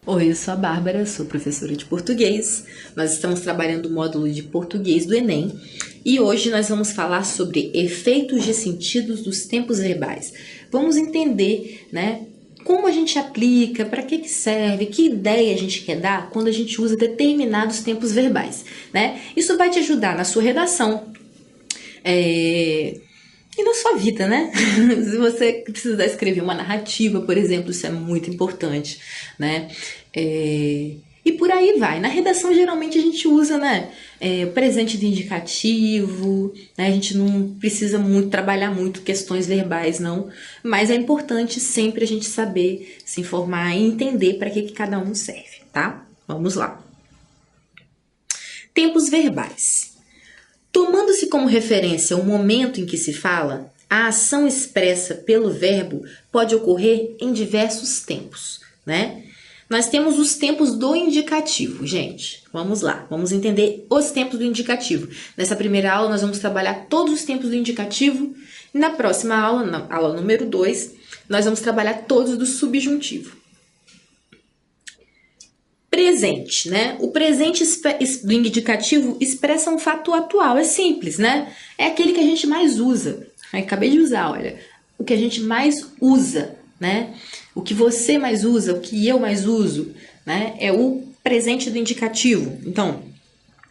Oi, eu sou a Bárbara, sou professora de português. Nós estamos trabalhando o módulo de português do Enem e hoje nós vamos falar sobre efeitos de sentidos dos tempos verbais. Vamos entender, como a gente aplica, para que serve, que ideia a gente quer dar quando a gente usa determinados tempos verbais, Isso vai te ajudar na sua redação, e na sua vida, né? Se você precisar escrever uma narrativa, por exemplo, isso é muito importante, E por aí vai. Na redação, geralmente, a gente usa, presente de indicativo, A gente não precisa muito trabalhar muito questões verbais, não. Mas é importante sempre a gente saber se informar e entender para que cada um serve, tá? Vamos lá. Tempos verbais. Tomando-se como referência o momento em que se fala, a ação expressa pelo verbo pode ocorrer em diversos tempos, Nós temos os tempos do indicativo, gente. Vamos lá, vamos entender os tempos do indicativo. Nessa primeira aula, nós vamos trabalhar todos os tempos do indicativo. E na próxima aula, na aula número 2, nós vamos trabalhar todos do subjuntivo. Presente, O presente do indicativo expressa um fato atual, é simples, É aquele que a gente mais usa. Acabei de usar, olha. O que a gente mais usa, O que você mais usa, o que eu mais uso, É o presente do indicativo. Então,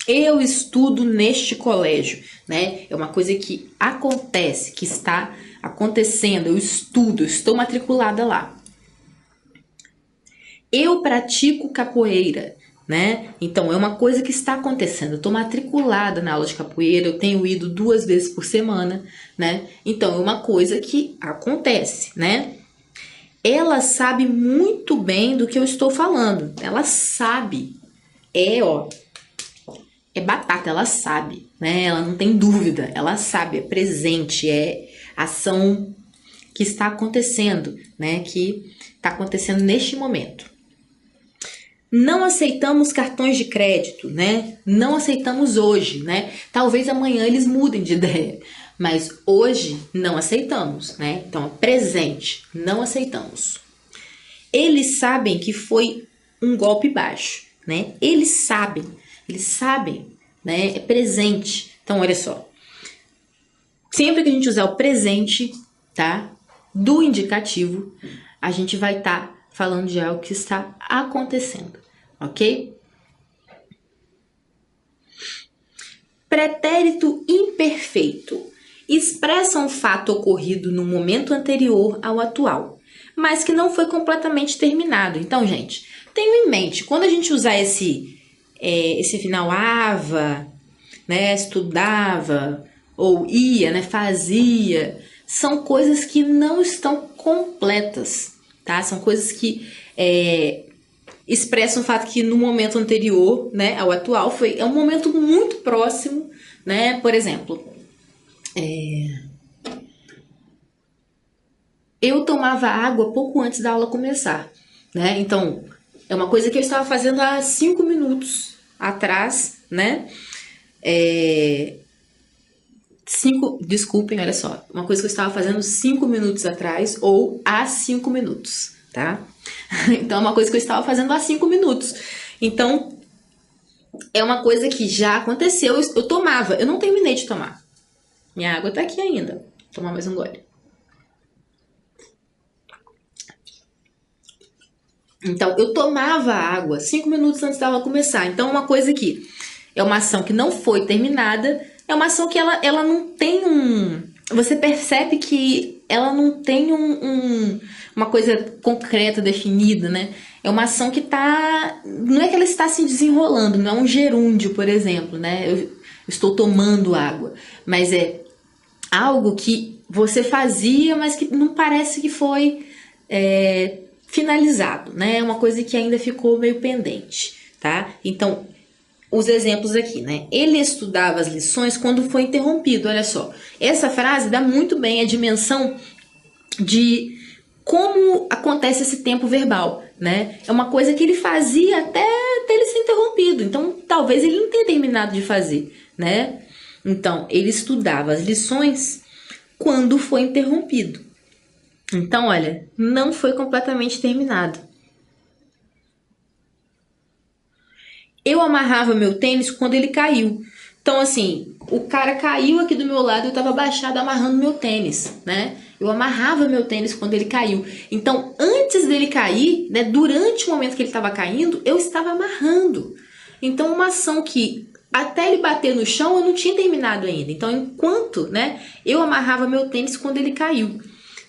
eu estudo neste colégio, É uma coisa que acontece, que está acontecendo. Eu estudo, eu estou matriculada lá. Eu pratico capoeira, Então, é uma coisa que está acontecendo. Eu estou matriculada na aula de capoeira, eu tenho ido 2 vezes por semana, Então, é uma coisa que acontece, Ela sabe muito bem do que eu estou falando. Ela sabe. É batata, ela sabe, Ela não tem dúvida, ela sabe, é presente, é ação que está acontecendo, Que está acontecendo neste momento. Não aceitamos cartões de crédito, Não aceitamos hoje, Talvez amanhã eles mudem de ideia, mas hoje não aceitamos, Então, presente, não aceitamos. Eles sabem que foi um golpe baixo, Eles sabem, É presente. Então, olha só. Sempre que a gente usar o presente, do indicativo, a gente vai estar falando de algo que está acontecendo, ok? Pretérito imperfeito. Expressa um fato ocorrido no momento anterior ao atual, mas que não foi completamente terminado. Então, gente, tenham em mente, quando a gente usar esse final ava, estudava, ou ia, fazia, são coisas que não estão completas, São coisas que expressam o fato que no momento anterior, ao atual, é um momento muito próximo, Por exemplo, eu tomava água pouco antes da aula começar, Então, é uma coisa que eu estava fazendo há 5 minutos atrás, Desculpem, olha só. Uma coisa que eu estava fazendo 5 minutos atrás ou há 5 minutos, tá? Então, é uma coisa que eu estava fazendo há 5 minutos. Então, é uma coisa que já aconteceu. Eu tomava, eu não terminei de tomar. Minha água tá aqui ainda. Vou tomar mais um gole. Então, eu tomava água 5 minutos antes da aula começar. Então, uma coisa que é uma ação que não foi terminada, é uma ação que ela não tem Você percebe que ela não tem uma coisa concreta, definida, É uma ação que não é que ela está se desenrolando, não é um gerúndio, por exemplo, Eu estou tomando água, mas é algo que você fazia, mas que não parece que foi finalizado, É uma coisa que ainda ficou meio pendente, tá? Então, os exemplos aqui, Ele estudava as lições quando foi interrompido, olha só. Essa frase dá muito bem a dimensão de como acontece esse tempo verbal, É uma coisa que ele fazia até ele ser interrompido. Então, talvez ele não tenha terminado de fazer, Então, ele estudava as lições quando foi interrompido. Então, olha, não foi completamente terminado. Eu amarrava meu tênis quando ele caiu. Então, assim, o cara caiu aqui do meu lado, eu tava abaixada amarrando meu tênis, né? Eu amarrava meu tênis quando ele caiu. Então, antes dele cair, né, durante o momento que ele estava caindo, eu estava amarrando. Então, uma ação que até ele bater no chão, eu não tinha terminado ainda. Então, enquanto, né, eu amarrava meu tênis quando ele caiu,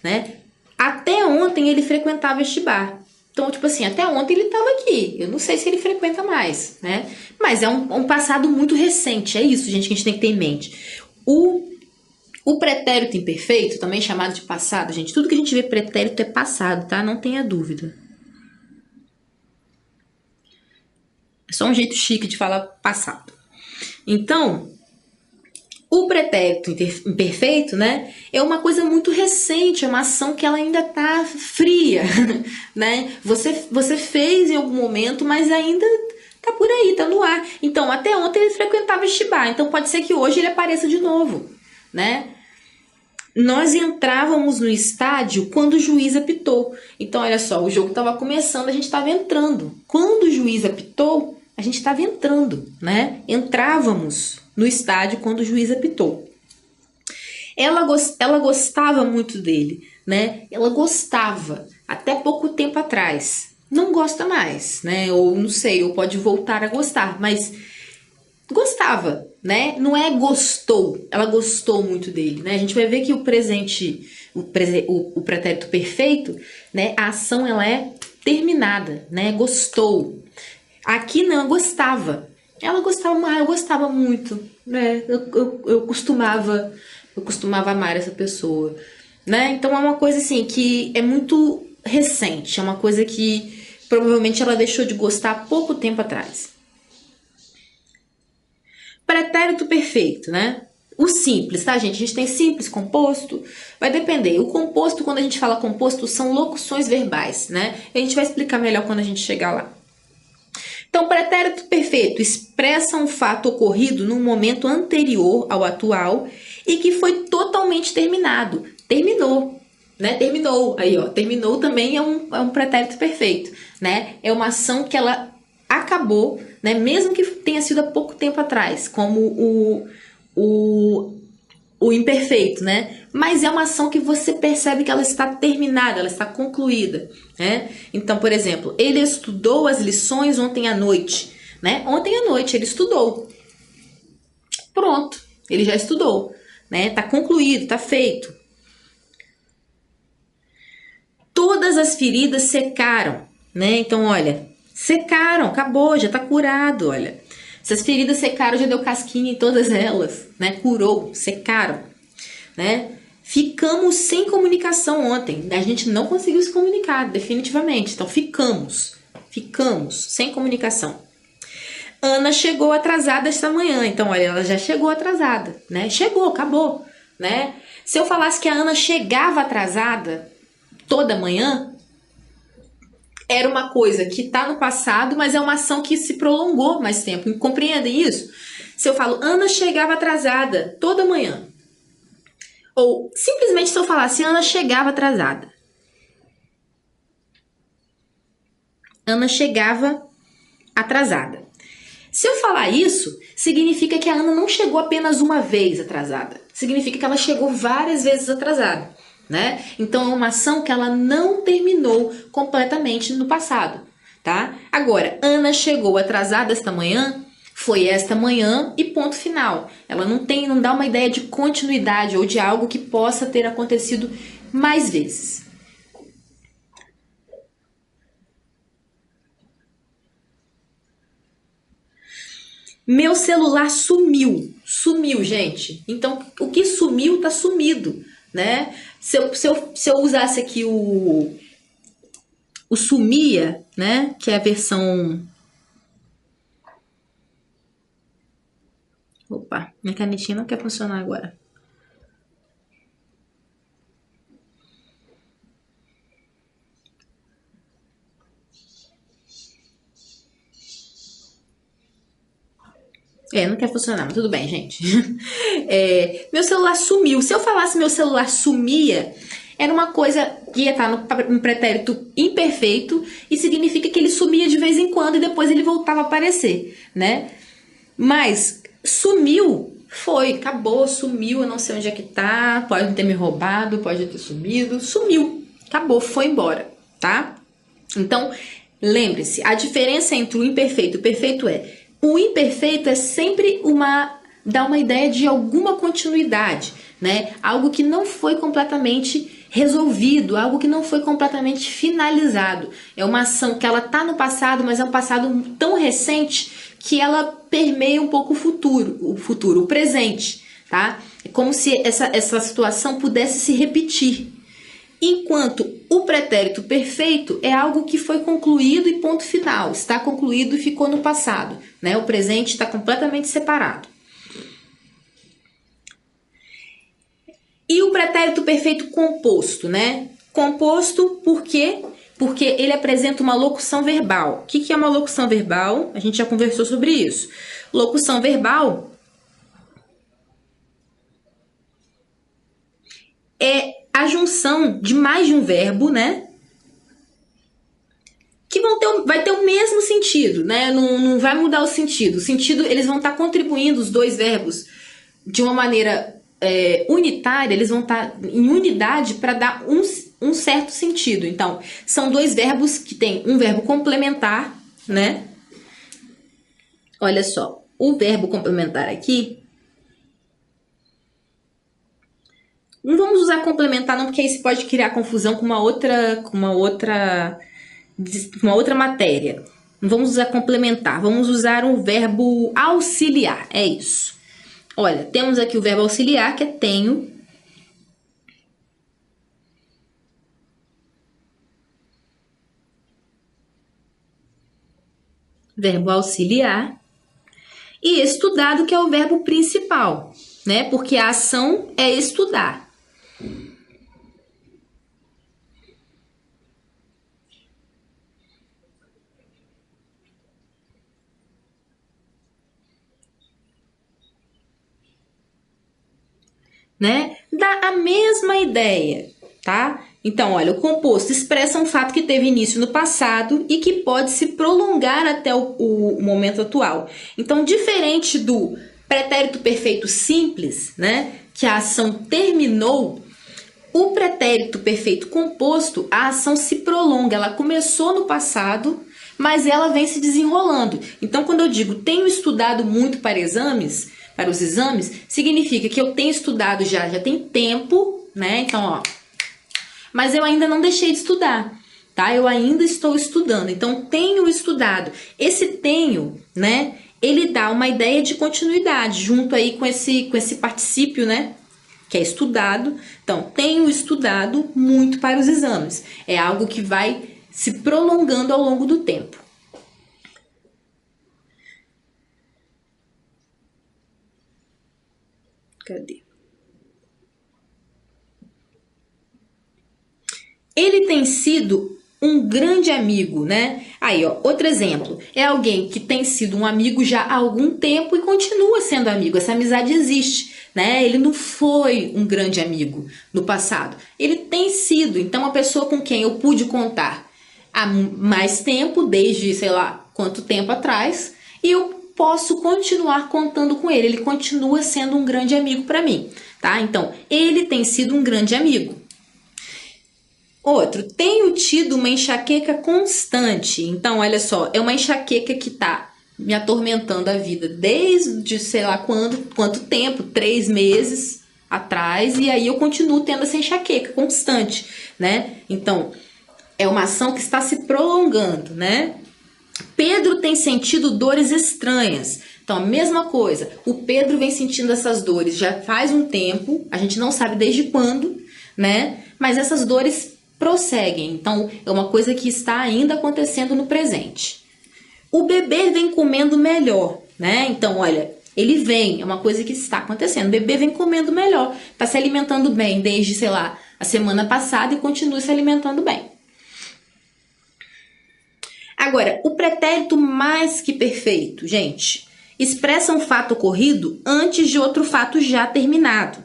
né? Até ontem ele frequentava este bar. Então, tipo assim, até ontem ele estava aqui. Eu não sei se ele frequenta mais, né? Mas é um passado muito recente. É isso, gente, que a gente tem que ter em mente. O pretérito imperfeito, também chamado de passado, gente, tudo que a gente vê pretérito é passado, tá? Não tenha dúvida. É só um jeito chique de falar passado. Então, o pretérito imperfeito, né, é uma coisa muito recente, é uma ação que ela ainda tá fria, né? Você fez em algum momento, mas ainda tá por aí, tá no ar. Então, até ontem ele frequentava este bar, então pode ser que hoje ele apareça de novo, né? Nós entrávamos no estádio quando o juiz apitou. Então, olha só, o jogo estava começando, a gente estava entrando. Quando o juiz apitou, a gente estava entrando, né? Entrávamos no estádio quando o juiz apitou. Ela gostava muito dele, né? Ela gostava até pouco tempo atrás. Não gosta mais, né? Ou não sei, ou pode voltar a gostar, mas gostava, né? Não é gostou, ela gostou muito dele, né? A gente vai ver que o pretérito perfeito, né? A ação ela é terminada, né? Gostou. Aqui não, gostava. Ela gostava mais, eu gostava muito, né? Eu costumava amar essa pessoa, né? Então é uma coisa assim que é muito recente, é uma coisa que provavelmente ela deixou de gostar há pouco tempo atrás. Pretérito perfeito, né? O simples, tá, gente? A gente tem simples, composto, vai depender. O composto, quando a gente fala composto, são locuções verbais, né? A gente vai explicar melhor quando a gente chegar lá. Então, pretérito perfeito expressa um fato ocorrido num momento anterior ao atual e que foi totalmente terminado. Terminou, né? Terminou. Aí, ó, terminou também é um pretérito perfeito, né? É uma ação que ela acabou, né? Mesmo que tenha sido há pouco tempo atrás, como o imperfeito, né? Mas é uma ação que você percebe que ela está terminada, ela está concluída, né? Então, por exemplo, ele estudou as lições ontem à noite, né? Ontem à noite ele estudou. Pronto, ele já estudou, né? Tá concluído, tá feito. Todas as feridas secaram, né? Então, olha, secaram, acabou, já tá curado, olha. Essas feridas secaram, já deu casquinha em todas elas, né? Curou, secaram, né? Ficamos sem comunicação ontem. A gente não conseguiu se comunicar, definitivamente. Então, ficamos sem comunicação. Ana chegou atrasada esta manhã. Então, olha, ela já chegou atrasada, né? Chegou, acabou, né? Se eu falasse que a Ana chegava atrasada toda manhã, era uma coisa que está no passado, mas é uma ação que se prolongou mais tempo. Compreendem isso? Se eu falo, Ana chegava atrasada toda manhã. Ou simplesmente se eu falasse, Ana chegava atrasada. Ana chegava atrasada. Se eu falar isso, significa que a Ana não chegou apenas uma vez atrasada. Significa que ela chegou várias vezes atrasada, né? Então é uma ação que ela não terminou completamente no passado, tá? Agora, Ana chegou atrasada esta manhã, foi esta manhã e ponto final. Ela não dá uma ideia de continuidade ou de algo que possa ter acontecido mais vezes. Meu celular sumiu. Sumiu, gente. Então, o que sumiu, tá sumido, né? Se eu usasse aqui o sumia, né? Que é a versão... Opa, minha canetinha não quer funcionar agora. Não quer funcionar, mas tudo bem, gente. Meu celular sumiu. Se eu falasse meu celular sumia, era uma coisa que ia estar no pretérito imperfeito e significa que ele sumia de vez em quando e depois ele voltava a aparecer, né? Mas sumiu, foi, acabou, sumiu, eu não sei onde é que tá, pode ter me roubado, pode ter sumido, sumiu, acabou, foi embora, tá? Então, lembre-se, a diferença entre o imperfeito e o perfeito o imperfeito é sempre dá uma ideia de alguma continuidade, né? Algo que não foi completamente resolvido, algo que não foi completamente finalizado. É uma ação que ela tá no passado, mas é um passado tão recente que ela permeia um pouco o presente, tá? É como se essa situação pudesse se repetir. Enquanto o pretérito perfeito é algo que foi concluído e ponto final, está concluído e ficou no passado, né? O presente está completamente separado. E o pretérito perfeito composto, né? Composto por quê? Porque ele apresenta uma locução verbal. O que é uma locução verbal? A gente já conversou sobre isso. Locução verbal é a junção de mais de um verbo, né? Que vai ter o mesmo sentido, né? Não vai mudar o sentido. O sentido, eles vão estar contribuindo, os dois verbos, de uma maneira unitária, eles vão estar em unidade para dar um certo sentido. Então, são dois verbos que têm um verbo complementar, né? Olha só, o verbo complementar aqui. Não vamos usar complementar não, porque aí você pode criar confusão com uma outra matéria. Não vamos usar complementar, vamos usar um verbo auxiliar, é isso. Olha, temos aqui o verbo auxiliar, que é tenho. Verbo auxiliar. E estudado, que é o verbo principal, né? Porque a ação é estudar. Né? Dá a mesma ideia, tá? Então, olha, o composto expressa um fato que teve início no passado e que pode se prolongar até o momento atual. Então, diferente do pretérito perfeito simples, né, que a ação terminou, o pretérito perfeito composto, a ação se prolonga, ela começou no passado, mas ela vem se desenrolando. Então, quando eu digo tenho estudado muito para os exames, significa que eu tenho estudado já tem tempo, né? Então, ó, mas eu ainda não deixei de estudar, tá? Eu ainda estou estudando, então tenho estudado. Esse tenho, né? Ele dá uma ideia de continuidade, junto aí com esse particípio, né? Que é estudado. Então, tenho estudado muito para os exames. É algo que vai se prolongando ao longo do tempo. Cadê? Ele tem sido um grande amigo, né? Aí, ó, outro exemplo. É alguém que tem sido um amigo já há algum tempo e continua sendo amigo. Essa amizade existe, né? Ele não foi um grande amigo no passado. Ele tem sido, então, uma pessoa com quem eu pude contar há mais tempo, desde, sei lá, quanto tempo atrás, e eu posso continuar contando com ele. Ele continua sendo um grande amigo para mim, tá? Então, ele tem sido um grande amigo. Outro, tenho tido uma enxaqueca constante. Então, olha só, é uma enxaqueca que tá me atormentando a vida desde sei lá quanto tempo, 3 meses atrás, e aí eu continuo tendo essa enxaqueca constante, né? Então, é uma ação que está se prolongando, né? Pedro tem sentido dores estranhas. Então, a mesma coisa, o Pedro vem sentindo essas dores já faz um tempo, a gente não sabe desde quando, né? Mas essas dores prosseguem, então é uma coisa que está ainda acontecendo no presente. O bebê vem comendo melhor, né? Então, olha, ele vem, é uma coisa que está acontecendo. O bebê vem comendo melhor, está se alimentando bem desde, sei lá, a semana passada e continua se alimentando bem. Agora, o pretérito mais que perfeito, gente, expressa um fato ocorrido antes de outro fato já terminado.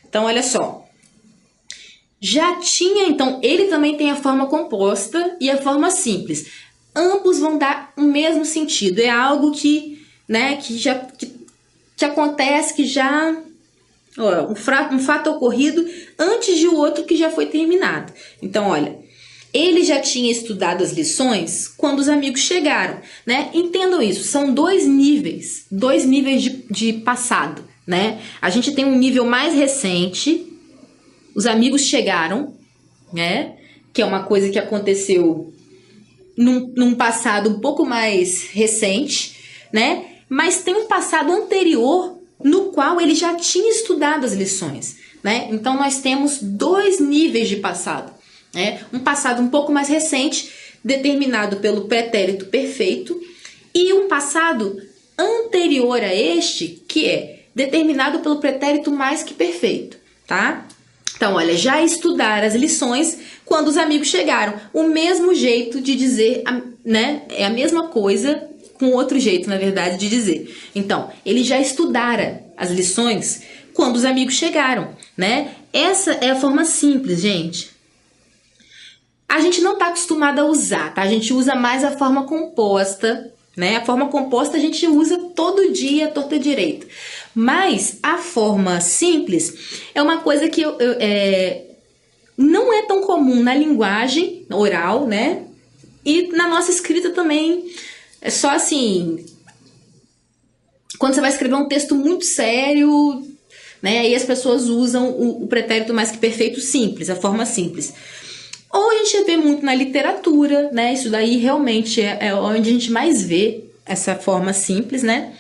Então, olha só. Já tinha, então, ele também tem a forma composta e a forma simples. Ambos vão dar o mesmo sentido. É algo que, né, que acontece, que já... Ó, um fato ocorrido antes de o outro que já foi terminado. Então, olha, ele já tinha estudado as lições quando os amigos chegaram, né? Entendam isso, são dois níveis de passado, né? A gente tem um nível mais recente, os amigos chegaram, né? Que é uma coisa que aconteceu num passado um pouco mais recente, né? Mas tem um passado anterior no qual ele já tinha estudado as lições, né? Então nós temos dois níveis de passado, né? Um passado um pouco mais recente, determinado pelo pretérito perfeito, e um passado anterior a este, que é determinado pelo pretérito mais que perfeito, tá? Então, olha, já estudar as lições quando os amigos chegaram. O mesmo jeito de dizer, né? É a mesma coisa com outro jeito, na verdade, de dizer. Então, ele já estudara as lições quando os amigos chegaram, né? Essa é a forma simples, gente. A gente não está acostumado a usar, tá? A gente usa mais a forma composta, né? A forma composta a gente usa todo dia, torta direita. Mas a forma simples é uma coisa que não é tão comum na linguagem oral, né? E na nossa escrita também. É só assim, quando você vai escrever um texto muito sério, né? Aí as pessoas usam o pretérito mais que perfeito simples, a forma simples. Ou a gente vê muito na literatura, né? Isso daí realmente é onde a gente mais vê essa forma simples, né?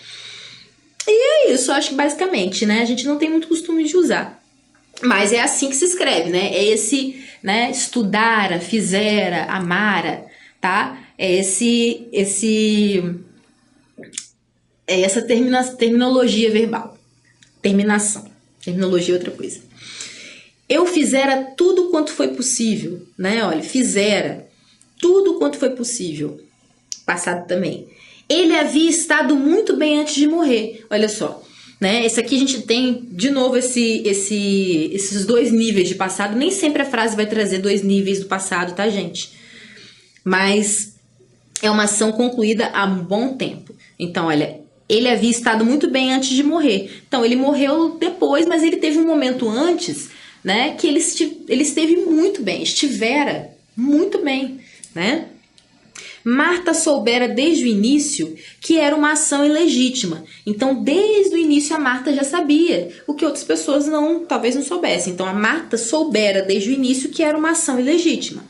E é isso, eu acho que basicamente, né? A gente não tem muito costume de usar. Mas é assim que se escreve, né? É esse, né? Estudara, fizera, amara, tá? É essa terminologia verbal. Terminação. Terminologia é outra coisa. Eu fizera tudo quanto foi possível, né? Olha, fizera tudo quanto foi possível. Passado também. Ele havia estado muito bem antes de morrer. Olha só, né? Esse aqui a gente tem, de novo, esses dois níveis de passado. Nem sempre a frase vai trazer dois níveis do passado, tá, gente? Mas é uma ação concluída há um bom tempo. Então, olha, ele havia estado muito bem antes de morrer. Então, ele morreu depois, mas ele teve um momento antes, né? Que ele esteve muito bem, estivera muito bem, né? Marta soubera desde o início que era uma ação ilegítima. Então, desde o início, a Marta já sabia, o que outras pessoas talvez não soubessem. Então, a Marta soubera desde o início que era uma ação ilegítima.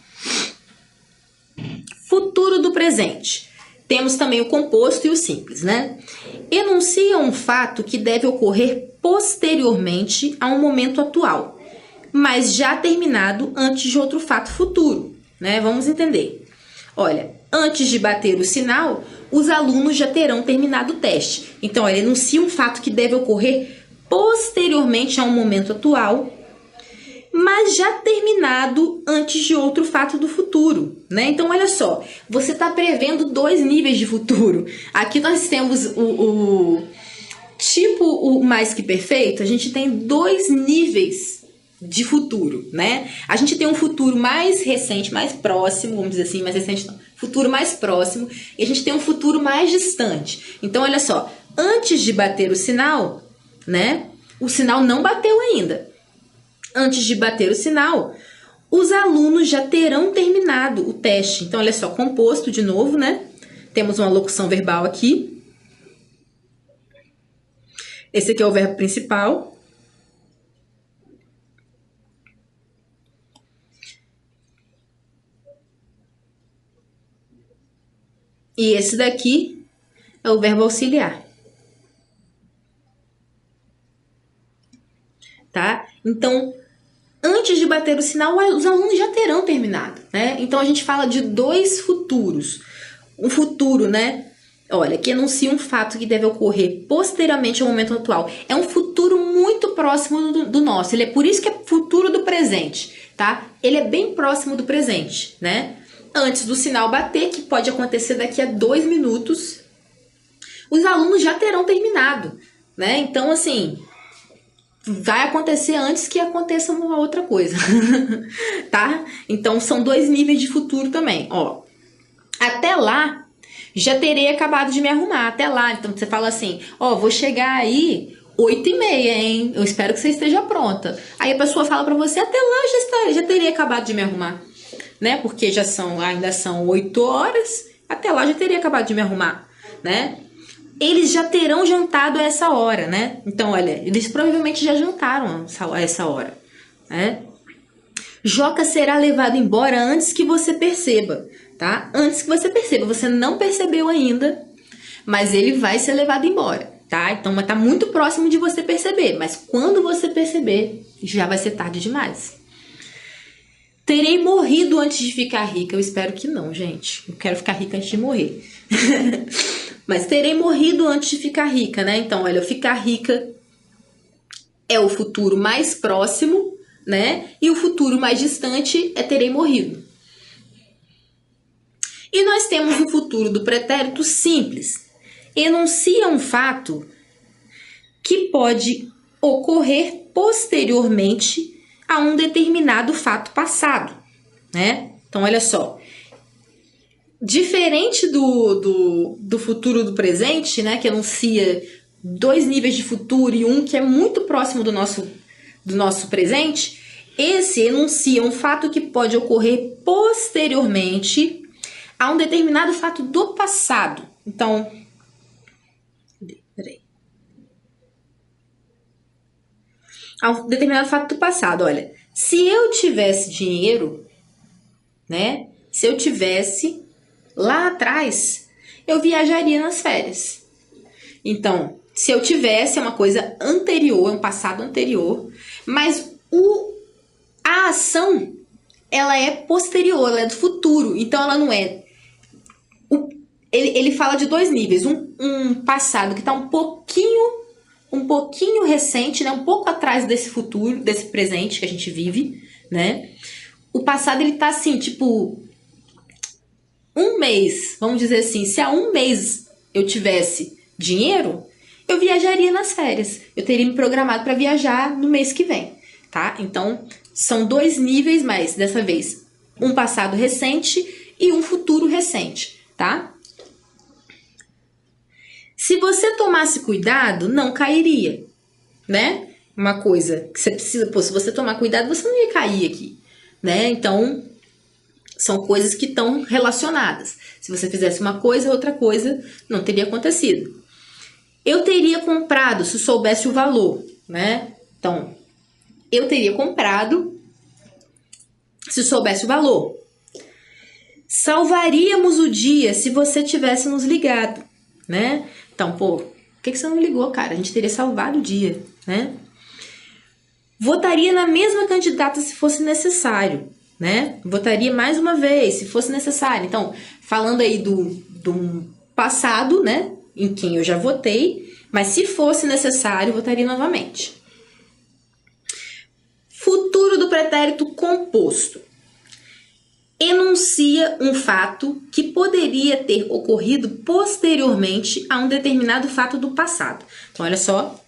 Futuro do presente. Temos também o composto e o simples, né? Enuncia um fato que deve ocorrer posteriormente a um momento atual, mas já terminado antes de outro fato futuro, né? Vamos entender. Olha, antes de bater o sinal, os alunos já terão terminado o teste. Então, olha, enuncia um fato que deve ocorrer posteriormente a um momento atual, mas já terminado antes de outro fato do futuro, né? Então, olha só, você está prevendo dois níveis de futuro. Aqui nós temos o mais que perfeito, a gente tem dois níveis de futuro, né? A gente tem um futuro mais recente, mais próximo, vamos dizer assim, mais recente não, futuro mais próximo, e a gente tem um futuro mais distante. Então, olha só, antes de bater o sinal, né? O sinal não bateu ainda. Antes de bater o sinal, os alunos já terão terminado o teste. Então, olha só, composto de novo, né? Temos uma locução verbal aqui. Esse aqui é o verbo principal. E esse daqui é o verbo auxiliar. Tá? Então, antes de bater o sinal, os alunos já terão terminado, né? Então, a gente fala de dois futuros. Um futuro, né? Olha, que enuncia um fato que deve ocorrer posteriormente ao momento atual. É um futuro muito próximo do nosso. Por isso que é futuro do presente, tá? Ele é bem próximo do presente, né? Antes do sinal bater, que pode acontecer daqui a 2 minutos, os alunos já terão terminado, né? Então, assim, vai acontecer antes que aconteça uma outra coisa, tá? Então são 2 níveis de futuro também, ó. Até lá, já terei acabado de me arrumar, até lá. Então você fala assim, ó, vou chegar aí 8h30, hein? Eu espero que você esteja pronta. Aí a pessoa fala pra você, até lá já teria acabado de me arrumar, né? Porque ainda são 8 horas, até lá já teria acabado de me arrumar, né? Eles já terão jantado a essa hora, né? Então, olha, eles provavelmente já jantaram a essa hora, né? Joca será levado embora antes que você perceba, tá? Antes que você perceba. Você não percebeu ainda, mas ele vai ser levado embora, tá? Então, tá muito próximo de você perceber, mas quando você perceber, já vai ser tarde demais. Terei morrido antes de ficar rica. Eu espero que não, gente. Eu quero ficar rica antes de morrer. Mas terei morrido antes de ficar rica, né? Então, olha, ficar rica é o futuro mais próximo, né? E o futuro mais distante é terei morrido. E nós temos o futuro do pretérito simples. Enuncia um fato que pode ocorrer posteriormente a um determinado fato passado, né? Então, olha só. Diferente do futuro do presente, né? Que anuncia 2 níveis de futuro e um que é muito próximo do nosso presente, esse enuncia um fato que pode ocorrer posteriormente a um determinado fato do passado. Então, peraí. A um determinado fato do passado, olha. Se eu tivesse dinheiro, né? Se eu tivesse lá atrás, eu viajaria nas férias. Então, se eu tivesse, é uma coisa anterior, é um passado anterior, mas a ação, ela é posterior, ela é do futuro. Então, ela não é... Ele fala de 2 níveis. Um passado que está um pouquinho recente, né? Um pouco atrás desse futuro, desse presente que a gente vive, né? O passado, ele tá assim, tipo... um mês, vamos dizer assim, se há um mês eu tivesse dinheiro, eu viajaria nas férias. Eu teria me programado para viajar no mês que vem, tá? Então, são 2 níveis, mas dessa vez, um passado recente e um futuro recente, tá? Se você tomasse cuidado, não cairia, né? Uma coisa que você precisa, se você tomar cuidado, você não ia cair aqui, né? Então, são coisas que estão relacionadas. Se você fizesse uma coisa, outra coisa não teria acontecido. Eu teria comprado se soubesse o valor, né? Então, eu teria comprado se soubesse o valor. Salvaríamos o dia se você tivesse nos ligado, né? Então, por que você não ligou, cara? A gente teria salvado o dia, né? Votaria na mesma candidata se fosse necessário, né? Votaria mais uma vez, se fosse necessário. Então, falando aí do passado, né? Em quem eu já votei, mas se fosse necessário, votaria novamente. Futuro do pretérito composto. Enuncia um fato que poderia ter ocorrido posteriormente a um determinado fato do passado. Então, olha só.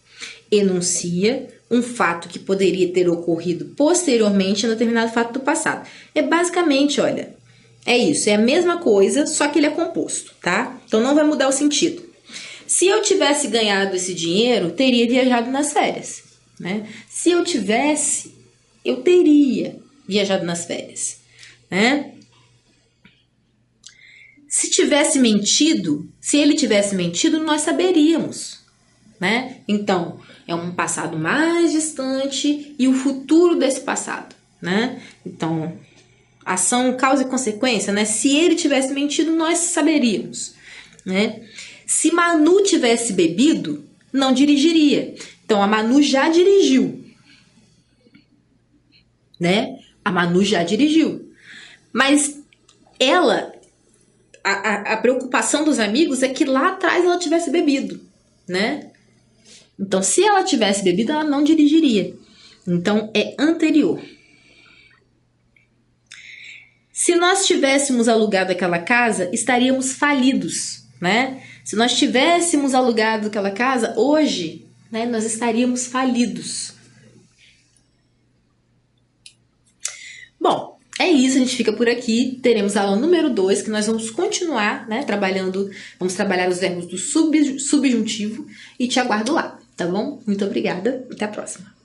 Enuncia um fato que poderia ter ocorrido posteriormente a um determinado fato do passado. É basicamente, olha, é isso. É a mesma coisa, só que ele é composto, tá? Então, não vai mudar o sentido. Se eu tivesse ganhado esse dinheiro, teria viajado nas férias, né? Se eu tivesse, eu teria viajado nas férias, né? Se ele tivesse mentido, nós saberíamos, né? Então, é um passado mais distante e o futuro desse passado, né? Então, ação, causa e consequência, né? Se ele tivesse mentido, nós saberíamos, né? Se Manu tivesse bebido, não dirigiria. Então, a Manu já dirigiu, né? A Manu já dirigiu. Mas ela, a preocupação dos amigos é que lá atrás ela tivesse bebido, né? Então, se ela tivesse bebido, ela não dirigiria. Então, é anterior. Se nós tivéssemos alugado aquela casa, estaríamos falidos, né? Se nós tivéssemos alugado aquela casa, hoje, né, nós estaríamos falidos, É isso, a gente fica por aqui. Teremos a aula número 2, que nós vamos continuar, né, vamos trabalhar os verbos do subjuntivo e te aguardo lá, tá bom? Muito obrigada, até a próxima.